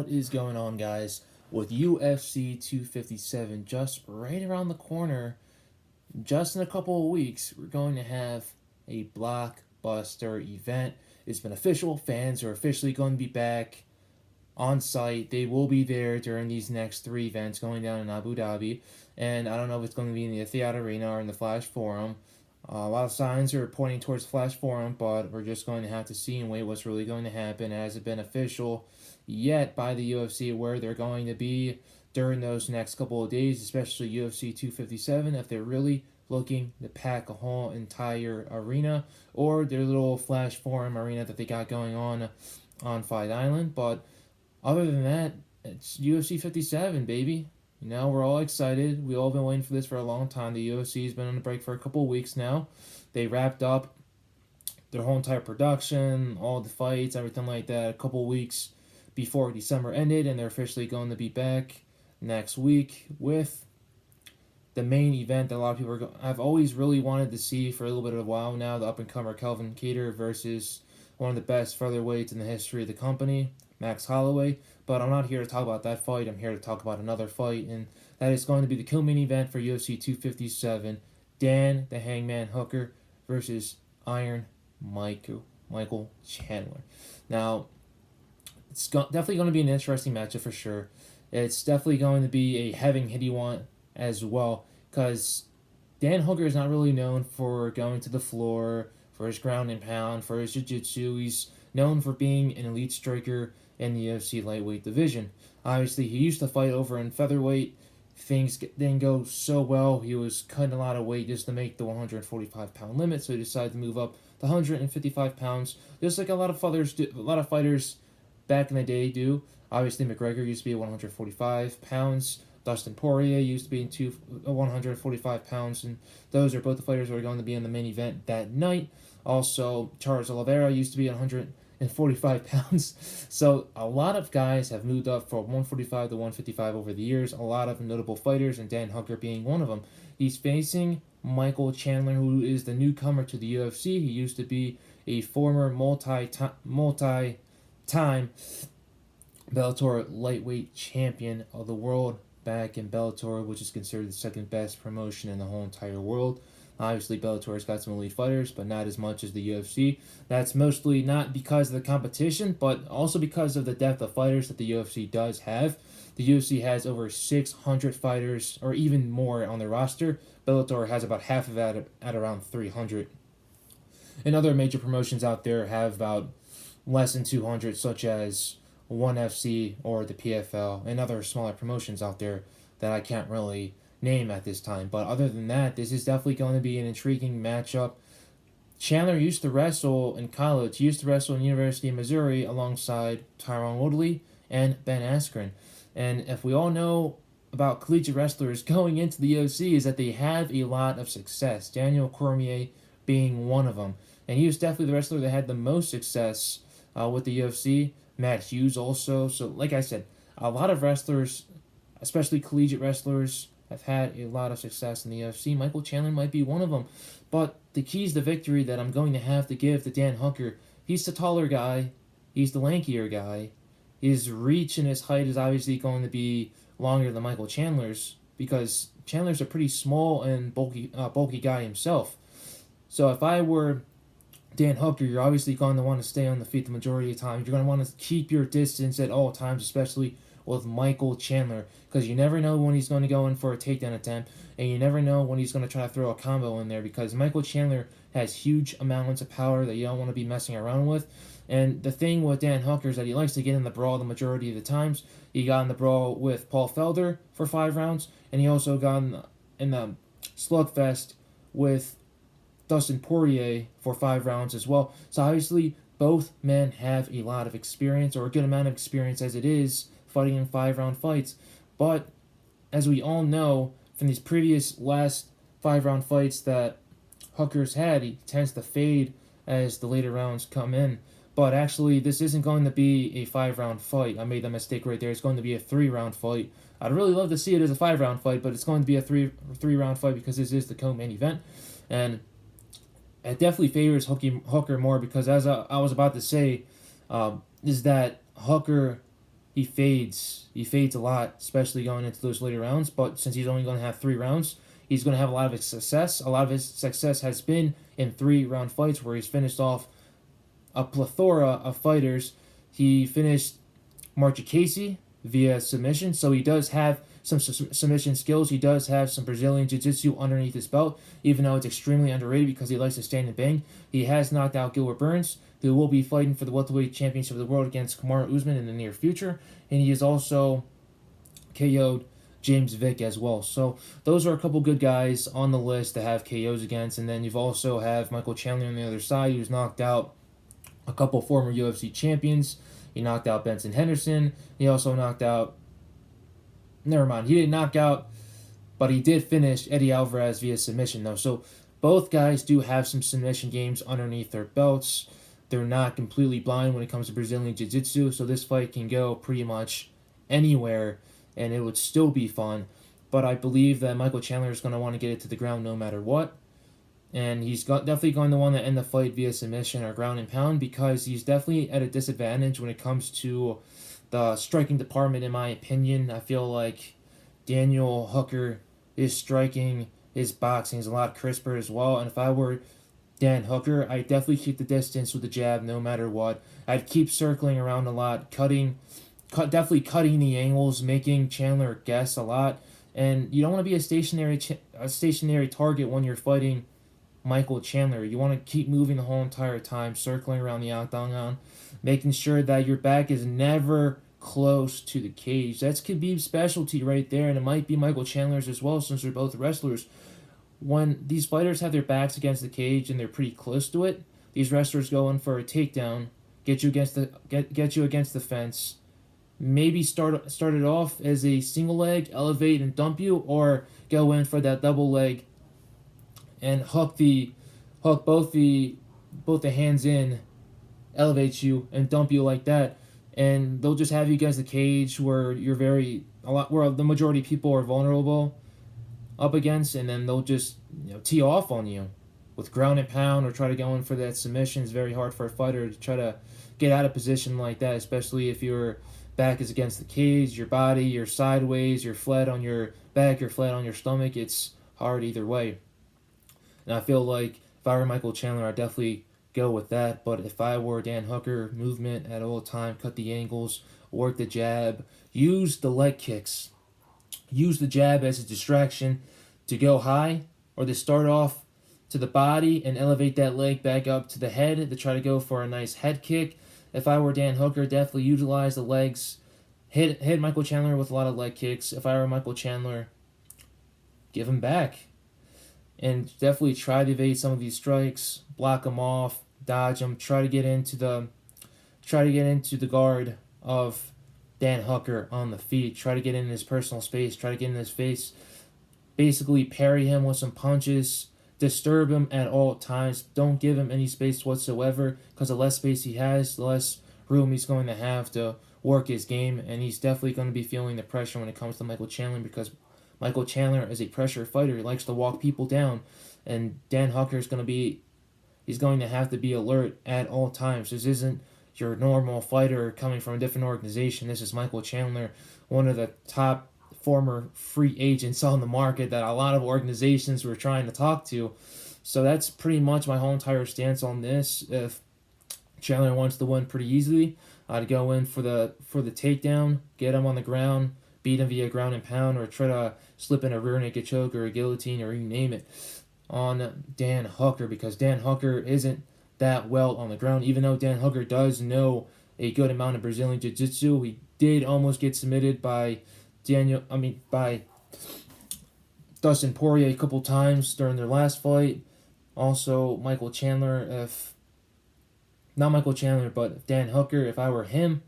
What is going on, guys? With UFC 257 just right around the corner, just in a couple of weeks, we're going to have a blockbuster event. It's been official. Fans are officially going to be back on site. They will be there during these next three events going down in Abu Dhabi. And I don't know if it's going to be in the Etihad Arena or in the Flash Forum. A lot of signs are pointing towards Flash Forum, but we're just going to have to see and wait what's really going to happen. It hasn't been official yet by the UFC where they're going to be during those next couple of days, especially UFC 257, if they're really looking to pack a whole entire arena or their little Flash Forum arena that they got going on Fight Island. But other than that, it's UFC 57, baby. We're all excited. We all been waiting for this for a long time. The UFC has been on a break for a couple of weeks now. They wrapped up their whole entire production, all the fights, everything like that, a couple of weeks before December ended, and they're officially going to be back next week with the main event that a lot of people have always really wanted to see for a little bit of a while now, the up-and-comer Kelvin Kattar versus one of the best featherweights in the history of the company, Max Holloway. But I'm not here to talk about that fight. I'm here to talk about another fight, and that is going to be the co-main event for UFC 257, Dan the Hangman Hooker versus Iron Michael Chandler. Now, it's definitely going to be an interesting matchup for sure. It's definitely going to be a heavy-hitting one as well, because Dan Hooker is not really known for going to the floor, for his ground and pound, for his jiu-jitsu. He's known for being an elite striker in the UFC lightweight division. Obviously, he used to fight over in featherweight. Things didn't go so well. He was cutting a lot of weight just to make the 145-pound limit, so he decided to move up to 155 pounds, just like a lot of fighters back in the day do. Obviously, McGregor used to be 145 pounds. Dustin Poirier used to be 145 pounds, and those are both the fighters who are going to be in the main event that night. Also, Charles Oliveira used to be 145 pounds. So a lot of guys have moved up from 145 to 155 over the years. A lot of notable fighters, and Dan Hooker being one of them. He's facing Michael Chandler, who is the newcomer to the UFC. He used to be a former multi-time Bellator lightweight champion of the world back in Bellator, which is considered the second best promotion in the whole entire world. Obviously, Bellator's got some elite fighters, but not as much as the UFC. That's mostly not because of the competition, but also because of the depth of fighters that the UFC does have. The UFC has over 600 fighters, or even more, on their roster. Bellator has about half of that at around 300. And other major promotions out there have about less than 200, such as ONE FC or the PFL, and other smaller promotions out there that I can't really name at this time. But other than that, this is definitely going to be an intriguing matchup. Chandler used to wrestle in college. He used to wrestle in University of Missouri alongside Tyron Woodley and Ben Askren. And if we all know about collegiate wrestlers going into the UFC, is that they have a lot of success. Daniel Cormier being one of them. And he was definitely the wrestler that had the most success with the UFC. Matt Hughes also. So like I said, a lot of wrestlers, especially collegiate wrestlers, have had a lot of success in the UFC. Michael Chandler might be one of them. But the keys to victory that I'm going to have to give to Dan Hooker, he's the taller guy. He's the lankier guy. His reach and his height is obviously going to be longer than Michael Chandler's, because Chandler's a pretty small and bulky guy himself. So if I were Dan Hooker, you're obviously going to want to stay on the feet the majority of the time. You're going to want to keep your distance at all times, especially with Michael Chandler, because you never know when he's going to go in for a takedown attempt, and you never know when he's going to try to throw a combo in there, because Michael Chandler has huge amounts of power that you don't want to be messing around with. And the thing with Dan Hooker is that he likes to get in the brawl the majority of the times. He got in the brawl with Paul Felder for 5 rounds, and he also got in the slugfest with Dustin Poirier for 5 rounds as well. So obviously, both men have a lot of experience, or a good amount of experience as it is, fighting in 5-round fights. But as we all know from these previous last 5-round fights that Hooker's had, he tends to fade as the later rounds come in. But actually, this isn't going to be a 5-round fight. I made that mistake right there. It's going to be a 3-round fight. I'd really love to see it as a 5-round fight, but it's going to be a three-round fight because this is the co-main event. And it definitely favors Hooker more, because as I was about to say, is that Hooker, He fades a lot, especially going into those later rounds. But since he's only going to have 3 rounds, he's going to have a lot of his success. A lot of his success has been in 3-round fights where he's finished off a plethora of fighters. He finished Marchukasi via submission, so he does have some submission skills. He does have some Brazilian Jiu-Jitsu underneath his belt, even though it's extremely underrated because he likes to stand and bang. He has knocked out Gilbert Burns, who will be fighting for the welterweight championship of the world against Kamaru Usman in the near future, and he has also KO'd James Vick as well. So those are a couple good guys on the list to have KOs against, and then you've also have Michael Chandler on the other side, who's knocked out a couple former UFC champions. He knocked out Benson Henderson. He also knocked out. Never mind. He didn't knock out, but he did finish Eddie Alvarez via submission, though. So both guys do have some submission games underneath their belts. They're not completely blind when it comes to Brazilian Jiu Jitsu, so this fight can go pretty much anywhere, and it would still be fun. But I believe that Michael Chandler is going to want to get it to the ground no matter what. And he's definitely going to want to end the fight via submission or ground and pound because he's definitely at a disadvantage when it comes to the striking department, in my opinion. I feel like Daniel Hooker, his striking, his boxing is a lot crisper as well. And if I were Dan Hooker, I'd definitely keep the distance with the jab no matter what. I'd keep circling around a lot, definitely cutting the angles, making Chandler guess a lot. And you don't want to be a stationary target when you're fighting Michael Chandler. You want to keep moving the whole entire time, circling around the octagon, making sure that your back is never close to the cage. That's Khabib's specialty right there, and it might be Michael Chandler's as well since they're both wrestlers. When these fighters have their backs against the cage and they're pretty close to it, these wrestlers go in for a takedown, get you against the fence, maybe start it off as a single leg, elevate and dump you, or go in for that double leg and hook both the hands in, elevate you and dump you like that, and they'll just have you against the cage where where the majority of people are vulnerable up against, and then they'll just tee off on you with ground and pound or try to go in for that submission. It's very hard for a fighter to try to get out of position like that, especially if your back is against the cage, your body, you're sideways, you're flat on your back, you're flat on your stomach. It's hard either way. And I feel like if I were Michael Chandler, I'd definitely go with that. But if I were Dan Hooker, movement at all time, cut the angles, work the jab, use the leg kicks, use the jab as a distraction to go high or to start off to the body and elevate that leg back up to the head to try to go for a nice head kick. If I were Dan Hooker, definitely utilize the legs, hit Michael Chandler with a lot of leg kicks. If I were Michael Chandler, give him back. And definitely try to evade some of these strikes, block them off, dodge them, try to get into the guard of Dan Hooker on the feet, try to get in his personal space, try to get in his face, basically parry him with some punches, disturb him at all times, don't give him any space whatsoever, because the less space he has, the less room he's going to have to work his game, and he's definitely going to be feeling the pressure when it comes to Michael Chandler, because Michael Chandler is a pressure fighter. He likes to walk people down, and Dan Hooker is going to have to be alert at all times. This isn't your normal fighter coming from a different organization. This is Michael Chandler, one of the top former free agents on the market that a lot of organizations were trying to talk to. So that's pretty much my whole entire stance on this. If Chandler wants to win pretty easily, I'd go in for the takedown, get him on the ground, beat him via ground and pound, or try to slip in a rear naked choke or a guillotine or you name it on Dan Hooker, because Dan Hooker isn't that well on the ground. Even though Dan Hooker does know a good amount of Brazilian Jiu-Jitsu, he did almost get submitted by Dustin Poirier a couple times during their last fight. Also, Michael Chandler, not Michael Chandler, but Dan Hooker, if I were him,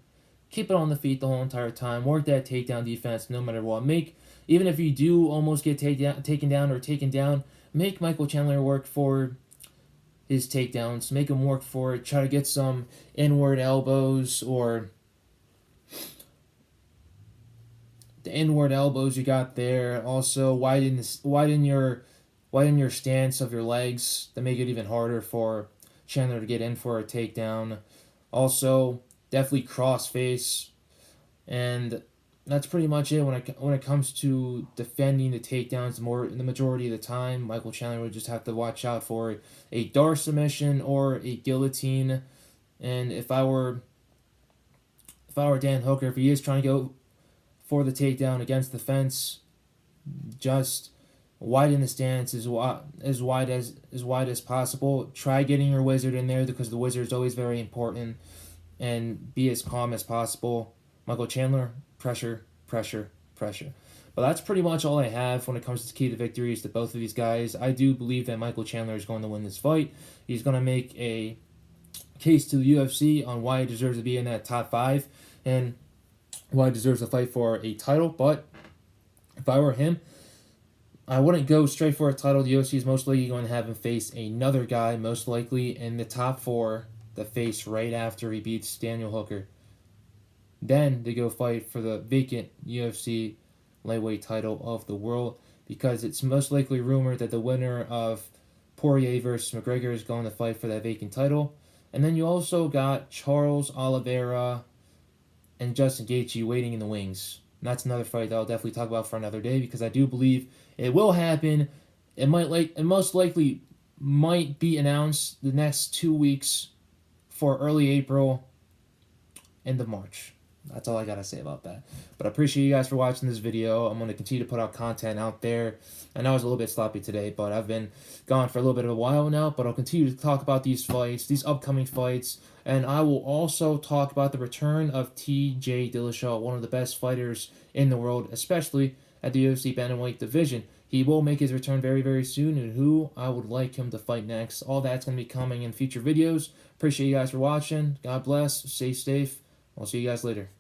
keep it on the feet the whole entire time. Work that takedown defense no matter what. Even if you do almost get taken down, make Michael Chandler work for his takedowns. Make him work for it. Try to get some inward elbows or the inward elbows you got there. Also, widen your stance of your legs to make it even harder for Chandler to get in for a takedown. Also, definitely cross face. And that's pretty much it when it comes to defending the takedowns. The majority of the time, Michael Chandler would just have to watch out for a Dar submission or a guillotine. And if I were Dan Hooker, if he is trying to go for the takedown against the fence, just widen the stance as wide as possible. Try getting your wizard in there because the wizard is always very important, and be as calm as possible. Michael Chandler, pressure, pressure, pressure. But that's pretty much all I have when it comes to key to victories to both of these guys. I do believe that Michael Chandler is going to win this fight. He's going to make a case to the UFC on why he deserves to be in that top 5 and why he deserves to fight for a title. But if I were him, I wouldn't go straight for a title. The UFC is most likely going to have him face another guy, most likely in the top 4, the face right after he beats Daniel Hooker. Then they go fight for the vacant UFC lightweight title of the world, because it's most likely rumored that the winner of Poirier versus McGregor is going to fight for that vacant title. And then you also got Charles Oliveira and Justin Gaethje waiting in the wings. And that's another fight that I'll definitely talk about for another day, because I do believe it will happen. It most likely might be announced the next 2 weeks for early April, end of March. That's all I gotta say about that. But I appreciate you guys for watching this video. I'm gonna continue to put out content out there. I know I was a little bit sloppy today, but I've been gone for a little bit of a while now. But I'll continue to talk about these fights, these upcoming fights, and I will also talk about the return of T.J. Dillashaw, one of the best fighters in the world, especially at the UFC bantamweight division. He will make his return very, very soon, and who I would like him to fight next. All that's going to be coming in future videos. Appreciate you guys for watching. God bless. Stay safe. I'll see you guys later.